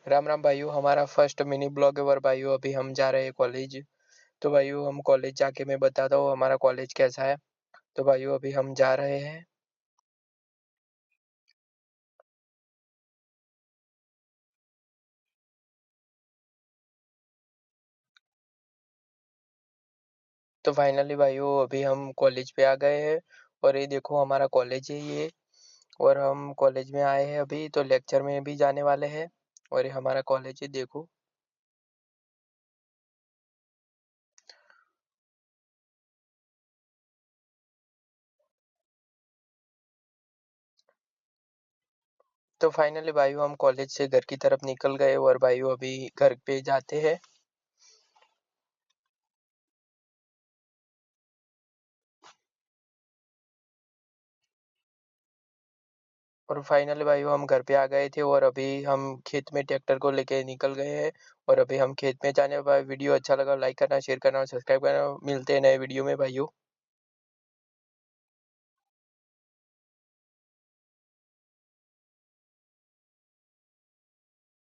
राम राम भाइयों, हमारा first mini blog है। और भाइयों अभी हम जा रहे हैं कॉलेज। तो भाइयों हम कॉलेज जाके मैं बताता हूँ हमारा कॉलेज कैसा है। तो भाइयों अभी हम जा रहे हैं। तो फाइनली भाइयों अभी हम कॉलेज पे आ गए हैं। और ये देखो हमारा कॉलेज है ये। और हम कॉलेज में आए हैं अभी, तो लेक्चर में भी जाने वाले हैं। और ये हमारा कॉलेज है, देखो। तो फाइनली भाइयों हम कॉलेज से घर की तरफ निकल गए और भाइयों अभी घर पे जाते हैं। और फाइनली भाइयों हम घर पे आ गए थे और अभी हम खेत में ट्रैक्टर को लेके निकल गए हैं। और अभी हम खेत में जाने के बाद वीडियो अच्छा लगा लाइक करना, शेयर करना और सब्सक्राइब करना। मिलते हैं नए वीडियो में भाइयों।